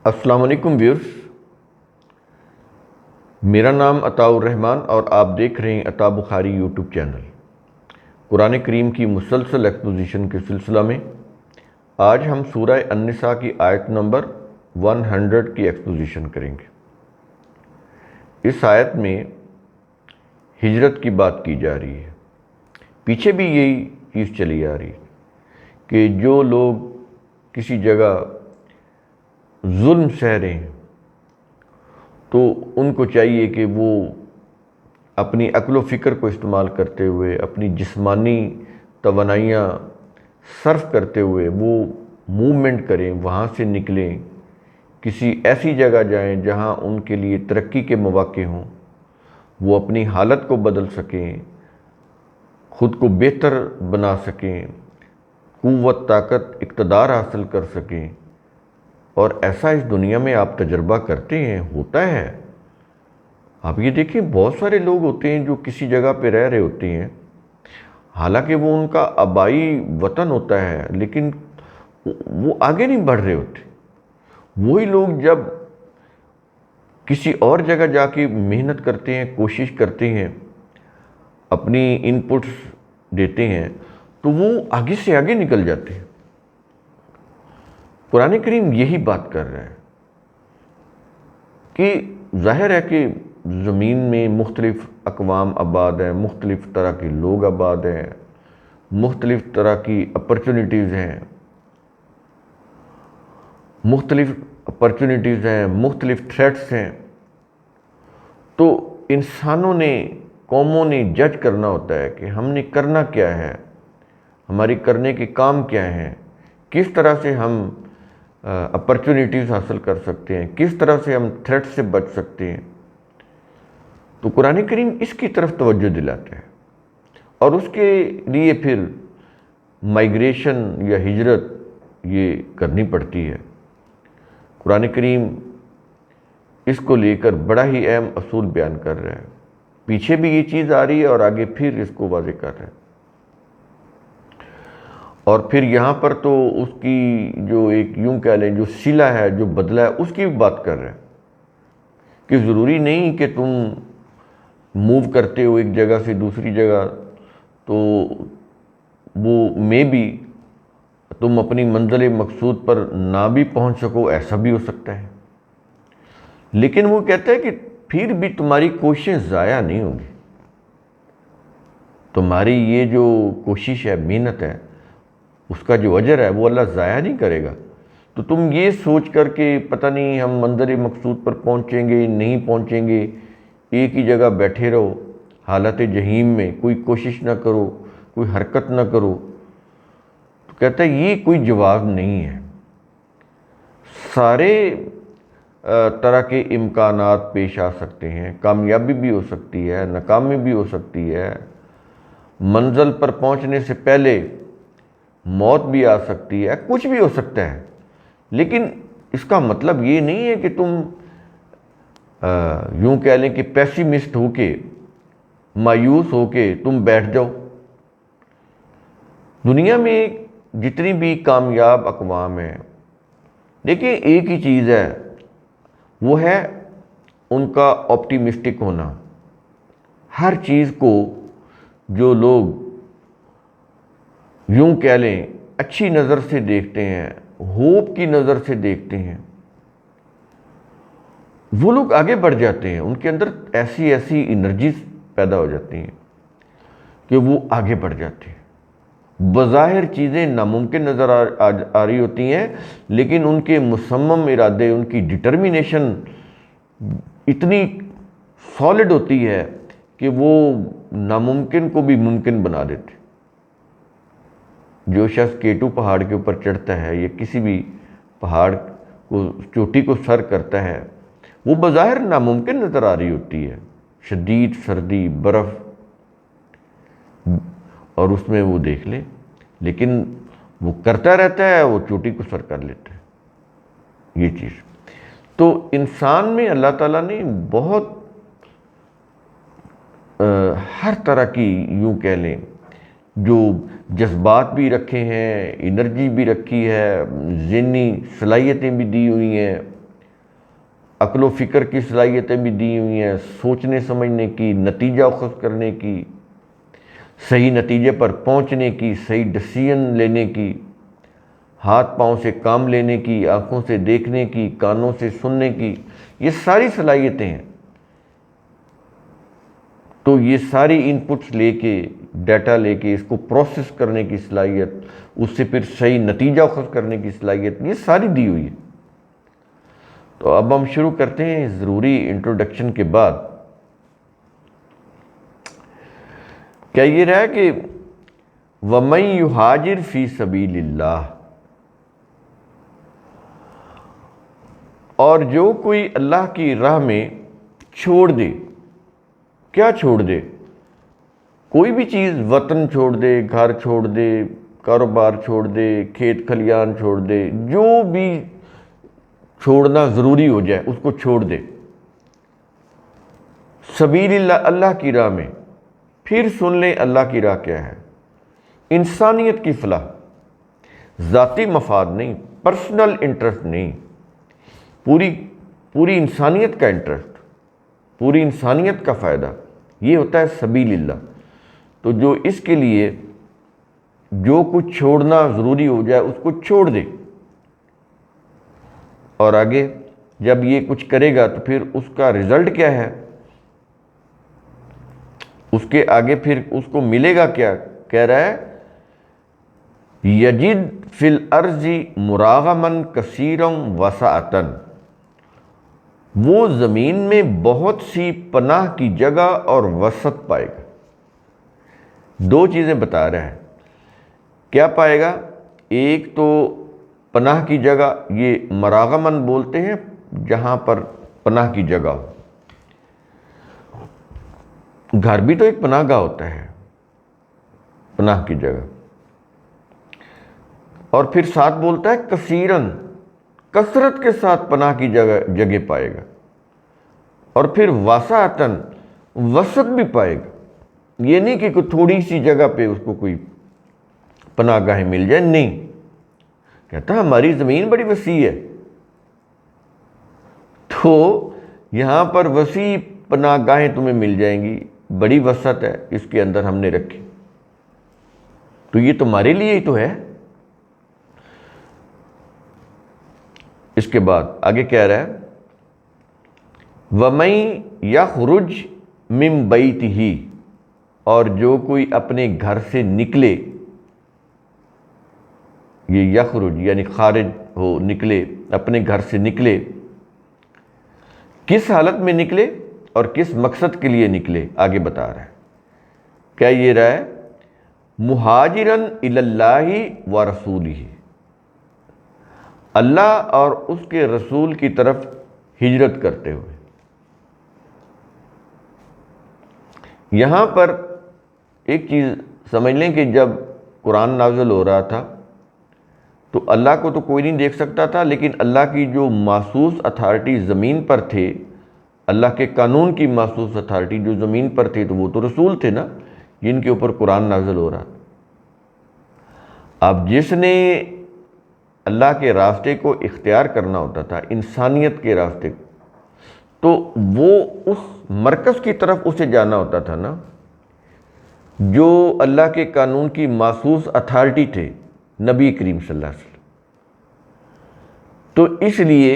السلام علیکم ویورز، میرا نام عطاء الرحمن اور آپ دیکھ رہے ہیں عطاء بخاری یوٹیوب چینل۔ قرآن کریم کی مسلسل ایکسپوزیشن کے سلسلہ میں آج ہم سورہ النساء کی آیت نمبر 100 کی ایکسپوزیشن کریں گے۔ اس آیت میں ہجرت کی بات کی جا رہی ہے۔ پیچھے بھی یہی چیز چلی آ رہی ہے کہ جو لوگ کسی جگہ ظلم سہ رہے ہیں تو ان کو چاہیے کہ وہ اپنی عقل و فکر کو استعمال کرتے ہوئے، اپنی جسمانی توانائیاں صرف کرتے ہوئے وہ موومنٹ کریں، وہاں سے نکلیں، کسی ایسی جگہ جائیں جہاں ان کے لیے ترقی کے مواقع ہوں، وہ اپنی حالت کو بدل سکیں، خود کو بہتر بنا سکیں، قوت، طاقت، اقتدار حاصل کر سکیں۔ اور ایسا اس دنیا میں آپ تجربہ کرتے ہیں، ہوتا ہے۔ آپ یہ دیکھیں، بہت سارے لوگ ہوتے ہیں جو کسی جگہ پہ رہ رہے ہوتے ہیں، حالانکہ وہ ان کا آبائی وطن ہوتا ہے، لیکن وہ آگے نہیں بڑھ رہے ہوتے۔ وہی لوگ جب کسی اور جگہ جا کے محنت کرتے ہیں، کوشش کرتے ہیں، اپنی ان پٹس دیتے ہیں، تو وہ آگے سے آگے نکل جاتے ہیں۔ قرآن کریم یہی بات کر رہا ہے کہ ظاہر ہے کہ زمین میں مختلف اقوام آباد ہیں، مختلف طرح کے لوگ آباد ہیں، مختلف طرح کی اپرچونٹیز ہیں، مختلف تھریٹس ہیں۔ تو انسانوں نے، قوموں نے جج کرنا ہوتا ہے کہ ہم نے کرنا کیا ہے، ہماری کرنے کے کام کیا ہیں، کس طرح سے ہم اپرچونٹیز حاصل کر سکتے ہیں، کس طرح سے ہم تھریٹ سے بچ سکتے ہیں۔ تو قرآن کریم اس کی طرف توجہ دلاتا ہے، اور اس کے لیے پھر مائیگریشن یا ہجرت یہ کرنی پڑتی ہے۔ قرآن کریم اس کو لے کر بڑا ہی اہم اصول بیان کر رہا ہے۔ پیچھے بھی یہ چیز آ رہی ہے اور آگے پھر اس کو واضح کر رہا ہے۔ اور پھر یہاں پر تو اس کی جو ایک یوں کہہ لیں جو صلہ ہے، جو بدلہ ہے، اس کی بھی بات کر رہے ہیں کہ ضروری نہیں کہ تم موو کرتے ہو ایک جگہ سے دوسری جگہ تو وہ بھی تم اپنی منزل مقصود پر نہ بھی پہنچ سکو، ایسا بھی ہو سکتا ہے۔ لیکن وہ کہتا ہے کہ پھر بھی تمہاری کوششیں ضائع نہیں ہوں گی، تمہاری یہ جو کوشش ہے، محنت ہے، اس کا جو اجر ہے وہ اللہ ضائع نہیں کرے گا۔ تو تم یہ سوچ کر کہ پتہ نہیں ہم منظر مقصود پر پہنچیں گے نہیں پہنچیں گے، ایک ہی جگہ بیٹھے رہو حالت جہیم میں، کوئی کوشش نہ کرو، کوئی حرکت نہ کرو، تو کہتا ہے یہ کوئی جواز نہیں ہے۔ سارے طرح کے امکانات پیش آ سکتے ہیں، کامیابی بھی ہو سکتی ہے، ناکامی بھی ہو سکتی ہے، منزل پر پہنچنے سے پہلے موت بھی آ سکتی ہے، کچھ بھی ہو سکتا ہے۔ لیکن اس کا مطلب یہ نہیں ہے کہ تم یوں کہہ لیں کہ پیسیمسٹ ہو کے، مایوس ہو کے تم بیٹھ جاؤ۔ دنیا میں جتنی بھی کامیاب اقوام ہیں، دیکھیں ایک ہی چیز ہے، وہ ہے ان کا آپٹیمسٹک ہونا۔ ہر چیز کو جو لوگ یوں کہہ لیں اچھی نظر سے دیکھتے ہیں، ہوپ کی نظر سے دیکھتے ہیں، وہ لوگ آگے بڑھ جاتے ہیں۔ ان کے اندر ایسی انرجیز پیدا ہو جاتی ہیں کہ وہ آگے بڑھ جاتے ہیں۔ بظاہر چیزیں ناممکن نظر آ رہی ہوتی ہیں، لیکن ان کے مصمم ارادے، ان کی ڈٹرمینیشن اتنی سالڈ ہوتی ہے کہ وہ ناممکن کو بھی ممکن بنا دیتے۔ جو شخص K2 پہاڑ کے اوپر چڑھتا ہے یا کسی بھی پہاڑ کو چوٹی کو سر کرتا ہے، وہ بظاہر ناممکن نظر آ رہی ہوتی ہے، شدید سردی، برف، اور اس میں وہ دیکھ لے، لیکن وہ کرتا رہتا ہے، وہ چوٹی کو سر کر لیتا ہے۔ یہ چیز تو انسان میں اللہ تعالیٰ نے بہت ہر طرح کی یوں کہہ لیں جو جذبات بھی رکھے ہیں، انرجی بھی رکھی ہے، ذہنی صلاحیتیں بھی دی ہوئی ہیں، عقل و فکر کی صلاحیتیں بھی دی ہوئی ہیں، سوچنے سمجھنے کی، نتیجہ اخذ کرنے کی، صحیح نتیجے پر پہنچنے کی، صحیح ڈیسیژن لینے کی، ہاتھ پاؤں سے کام لینے کی، آنکھوں سے دیکھنے کی، کانوں سے سننے کی، یہ ساری صلاحیتیں ہیں۔ تو یہ ساری ان پٹس لے کے، ڈیٹا لے کے، اس کو پروسیس کرنے کی صلاحیت، اس سے پھر صحیح نتیجہ اخذ کرنے کی صلاحیت، یہ ساری دی ہوئی ہے۔ تو اب ہم شروع کرتے ہیں ضروری انٹروڈکشن کے بعد۔ کیا یہ رہا کہ وَمَن يُهَاجِرْ فِي سَبِيلِ اللَّهِ، اور جو کوئی اللہ کی راہ میں چھوڑ دے، کیا چھوڑ دے؟ کوئی بھی چیز، وطن چھوڑ دے، گھر چھوڑ دے، کاروبار چھوڑ دے، کھیت کھلیان چھوڑ دے، جو بھی چھوڑنا ضروری ہو جائے اس کو چھوڑ دے، سبیل اللہ، اللہ کی راہ میں۔ پھر سن لیں اللہ کی راہ کیا ہے؟ انسانیت کی فلاح، ذاتی مفاد نہیں، پرسنل انٹرسٹ نہیں، پوری انسانیت کا انٹرسٹ، پوری انسانیت کا فائدہ، یہ ہوتا ہے سبیل اللہ۔ تو جو اس کے لیے جو کچھ چھوڑنا ضروری ہو جائے اس کو چھوڑ دے، اور آگے جب یہ کچھ کرے گا تو پھر اس کا رزلٹ کیا ہے؟ اس کے آگے پھر اس کو ملے گا کیا؟ کہہ رہا ہے یجد فی الارض مراغما کثیرا وسعۃ، وہ زمین میں بہت سی پناہ کی جگہ اور وسعت پائے گا۔ دو چیزیں بتا رہا ہے، کیا پائے گا؟ ایک تو پناہ کی جگہ، یہ مراغمن بولتے ہیں جہاں پر پناہ کی جگہ ہو۔ گھر بھی تو ایک پناہ گاہ ہوتا ہے، پناہ کی جگہ۔ اور پھر ساتھ بولتا ہے کثیرن، کثرت کے ساتھ پناہ کی جگہ پائے گا۔ اور پھر وسعتن، وسعت بھی پائے گا۔ یہ نہیں کہ کوئی تھوڑی سی جگہ پہ اس کو کوئی پناہ گاہیں مل جائے، نہیں، کہتا ہماری زمین بڑی وسیع ہے، تو یہاں پر وسیع پناہ گاہیں تمہیں مل جائیں گی، بڑی وسعت ہے، اس کے اندر ہم نے رکھی، تو یہ تمہارے لیے ہی تو ہے۔ اس کے بعد آگے کہہ رہا ہے وَمَن يَخْرُجْ مِن بَيْتِهِ، اور جو کوئی اپنے گھر سے نکلے، یہ یخرج یعنی خارج ہو، نکلے، اپنے گھر سے نکلے، کس حالت میں نکلے اور کس مقصد کے لیے نکلے؟ آگے بتا رہا ہے۔ کیا یہ رہا ہے؟ مہاجرن الی اللہ و رسولہ، اللہ اور اس کے رسول کی طرف ہجرت کرتے ہوئے۔ یہاں پر ایک چیز سمجھ لیں کہ جب قرآن نازل ہو رہا تھا تو اللہ کو تو کوئی نہیں دیکھ سکتا تھا، لیکن اللہ کی جو محسوس اتھارٹی زمین پر تھے، اللہ کے قانون کی محسوس اتھارٹی جو زمین پر تھے، تو وہ تو رسول تھے نا، جن کے اوپر قرآن نازل ہو رہا تھا۔ اب جس نے اللہ کے راستے کو اختیار کرنا ہوتا تھا، انسانیت کے راستے کو، تو وہ اس مرکز کی طرف اسے جانا ہوتا تھا نا، جو اللہ کے قانون کی محسوس اتھارٹی تھے، نبی کریم صلی اللہ علیہ وسلم۔ تو اس لیے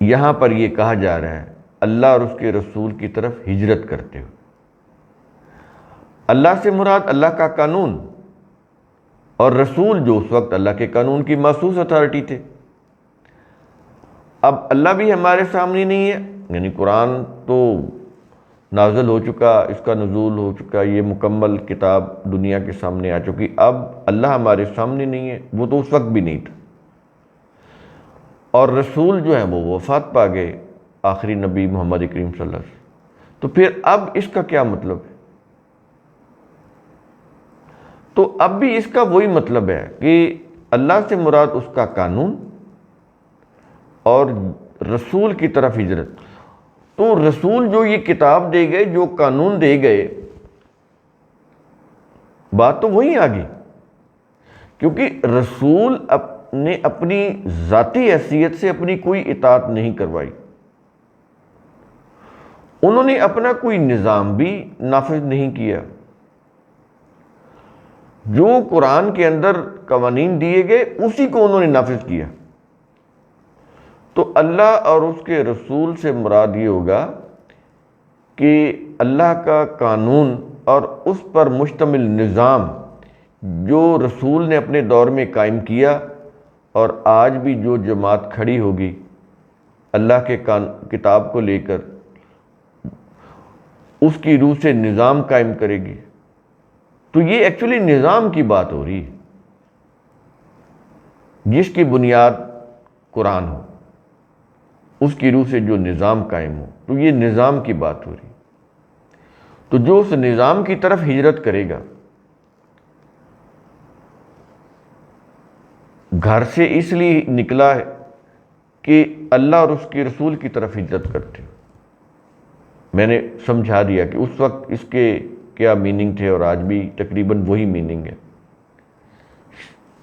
یہاں پر یہ کہا جا رہا ہے اللہ اور اس کے رسول کی طرف ہجرت کرتے ہوئے۔ اللہ سے مراد اللہ کا قانون، اور رسول جو اس وقت اللہ کے قانون کی محسوس اتھارٹی تھے۔ اب اللہ بھی ہمارے سامنے نہیں ہے، یعنی قرآن تو نازل ہو چکا، اس کا نزول ہو چکا، یہ مکمل کتاب دنیا کے سامنے آ چکی، اب اللہ ہمارے سامنے نہیں ہے، وہ تو اس وقت بھی نہیں تھا۔ اور رسول جو ہیں وہ وفات پا گئے، آخری نبی محمد کریم صلی اللہ علیہ وسلم۔ تو پھر اب اس کا کیا مطلب ہے؟ تو اب بھی اس کا وہی مطلب ہے کہ اللہ سے مراد اس کا قانون اور رسول کی طرف ہجرت۔ تو رسول جو یہ کتاب دے گئے، جو قانون دے گئے، بات تو وہی آ گئی، کیونکہ رسول نے اپنی ذاتی حیثیت سے اپنی کوئی اطاعت نہیں کروائی، انہوں نے اپنا کوئی نظام بھی نافذ نہیں کیا۔ جو قرآن کے اندر قوانین دیے گئے اسی کو انہوں نے نافذ کیا۔ تو اللہ اور اس کے رسول سے مراد یہ ہوگا کہ اللہ کا قانون اور اس پر مشتمل نظام جو رسول نے اپنے دور میں قائم کیا، اور آج بھی جو جماعت کھڑی ہوگی اللہ کے کتاب کو لے کر اس کی روح سے نظام قائم کرے گی، تو یہ ایکچولی نظام کی بات ہو رہی ہے، جس کی بنیاد قرآن ہو، اس کی روح سے جو نظام قائم ہو، تو یہ نظام کی بات ہو رہی ہے۔ تو جو اس نظام کی طرف ہجرت کرے گا، گھر سے اس لیے نکلا ہے کہ اللہ اور اس کے رسول کی طرف ہجرت کرتے، میں نے سمجھا دیا کہ اس وقت اس کے کیا میننگ تھے اور آج بھی تقریباً وہی میننگ ہے۔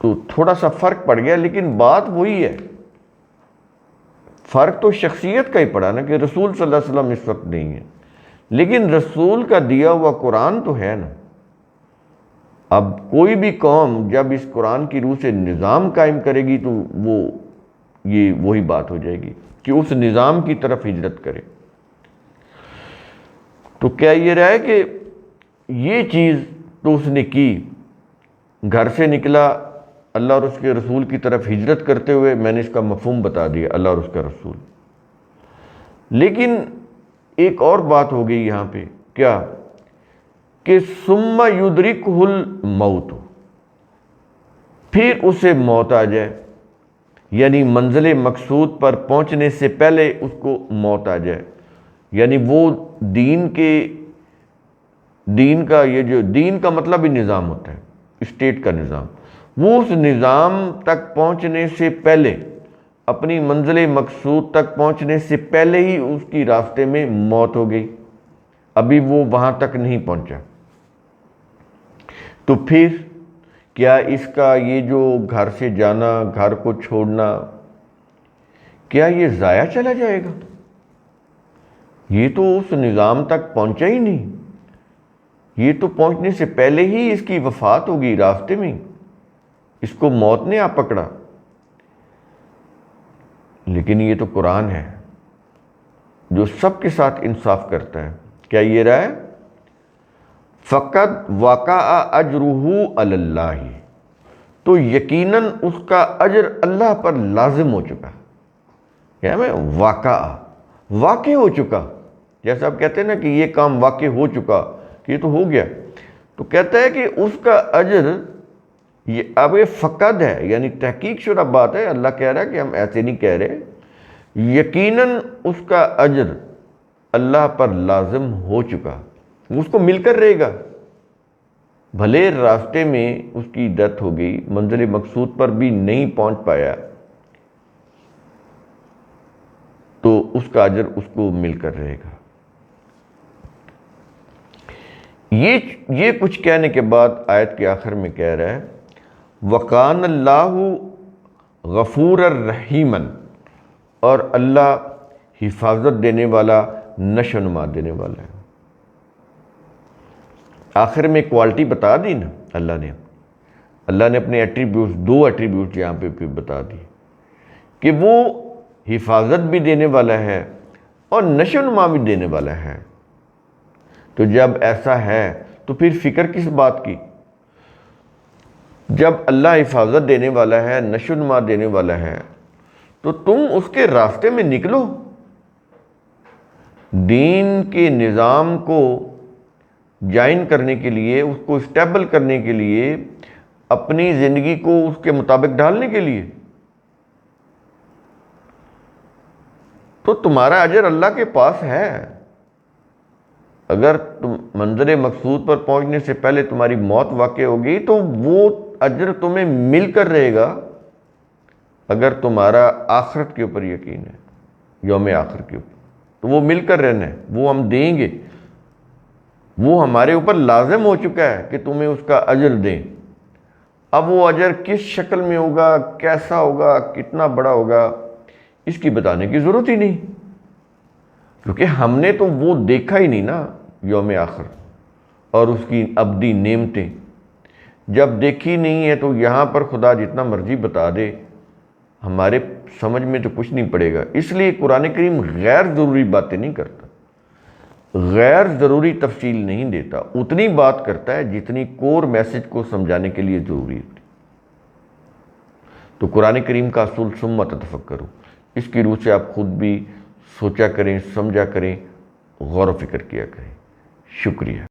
تو تھوڑا سا فرق پڑ گیا، لیکن بات وہی ہے۔ فرق تو شخصیت کا ہی پڑا نا، کہ رسول صلی اللہ علیہ وسلم اس وقت نہیں ہے، لیکن رسول کا دیا ہوا قرآن تو ہے نا۔ اب کوئی بھی قوم جب اس قرآن کی روح سے نظام قائم کرے گی تو یہ وہی بات ہو جائے گی کہ اس نظام کی طرف ہجرت کرے۔ تو کیا یہ رہا ہے کہ یہ چیز تو اس نے کی، گھر سے نکلا اللہ اور اس کے رسول کی طرف ہجرت کرتے ہوئے، میں نے اس کا مفہوم بتا دیا، اللہ اور اس کا رسول۔ لیکن ایک اور بات ہو گئی یہاں پہ، کیا کہ ثم یدرکہ الموت، پھر اسے موت آ جائے، یعنی منزل مقصود پر پہنچنے سے پہلے اس کو موت آ جائے۔ یعنی وہ دین کا یہ جو دین کا مطلب ہی نظام ہوتا ہے، اسٹیٹ کا نظام، وہ اس نظام تک پہنچنے سے پہلے، اپنی منزل مقصود تک پہنچنے سے پہلے ہی اس کی راستے میں موت ہو گئی، ابھی وہ وہاں تک نہیں پہنچا۔ تو پھر کیا اس کا یہ جو گھر سے جانا، گھر کو چھوڑنا، کیا یہ ضائع چلا جائے گا؟ یہ تو اس نظام تک پہنچا ہی نہیں، یہ تو پہنچنے سے پہلے ہی اس کی وفات ہوگی راستے میں، اس کو موت نے آ پکڑا۔ لیکن یہ تو قرآن ہے جو سب کے ساتھ انصاف کرتا ہے۔ کیا یہ رہا ہے؟ فقط وقع اجرہ علی اللہ، تو یقیناً اس کا اجر اللہ پر لازم ہو چکا۔ کیا میں واقع ہو چکا، جیسا آپ کہتے ہیں نا کہ یہ کام واقع ہو چکا، کہ یہ تو ہو گیا، تو کہتا ہے کہ اس کا اجر، یہ اب یہ فقط ہے، یعنی تحقیق شدہ بات ہے، اللہ کہہ رہا ہے کہ ہم ایسے نہیں کہہ رہے، یقیناً اس کا اجر اللہ پر لازم ہو چکا، اس کو مل کر رہے گا۔ بھلے راستے میں اس کی ڈیتھ ہو گئی، منزل مقصود پر بھی نہیں پہنچ پایا، تو اس کا اجر اس کو مل کر رہے گا۔ یہ کچھ کہنے کے بعد آیت کے آخر میں کہہ رہا ہے وَقَانَ اللَّهُ غَفُورًا رَحِيمًا، اور اللہ حفاظت دینے والا، نشو و نما دینے والا ہے۔ آخر میں کوالٹی بتا دی نا اللہ نے اپنے ایٹریبیوٹس، 2 ایٹریبیوٹس یہاں پہ پھر بتا دی کہ وہ حفاظت بھی دینے والا ہے اور نشو و نما بھی دینے والا ہے۔ تو جب ایسا ہے تو پھر فکر کس بات کی؟ جب اللہ حفاظت دینے والا ہے، نشو و نما دینے والا ہے، تو تم اس کے راستے میں نکلو، دین کے نظام کو جائن کرنے کے لیے، اس کو اسٹیبل کرنے کے لیے، اپنی زندگی کو اس کے مطابق ڈھالنے کے لیے۔ تو تمہارا اجر اللہ کے پاس ہے۔ اگر تم منزل مقصود پر پہنچنے سے پہلے تمہاری موت واقع ہوگی تو وہ اجر تمہیں مل کر رہے گا، اگر تمہارا آخرت کے اوپر یقین ہے، یوم آخر کے اوپر، تو وہ مل کر رہنا ہے، وہ ہم دیں گے، وہ ہمارے اوپر لازم ہو چکا ہے کہ تمہیں اس کا اجر دیں۔ اب وہ اجر کس شکل میں ہوگا، کیسا ہوگا، کتنا بڑا ہوگا، اس کی بتانے کی ضرورت ہی نہیں، کیونکہ ہم نے تو وہ دیکھا ہی نہیں نا یوم آخر اور اس کی ابدی نعمتیں جب دیکھی نہیں ہے تو یہاں پر خدا جتنا مرضی بتا دے ہمارے سمجھ میں تو کچھ نہیں پڑے گا۔ اس لیے قرآن کریم غیر ضروری باتیں نہیں کرتا، غیر ضروری تفصیل نہیں دیتا، اتنی بات کرتا ہے جتنی کور میسج کو سمجھانے کے لیے ضروری ہوتی۔ تو قرآن کریم کا اصول ثم تفکروا، اس کی روح سے آپ خود بھی سوچا کریں، سمجھا کریں، غور و فکر کیا کریں۔ شکریہ۔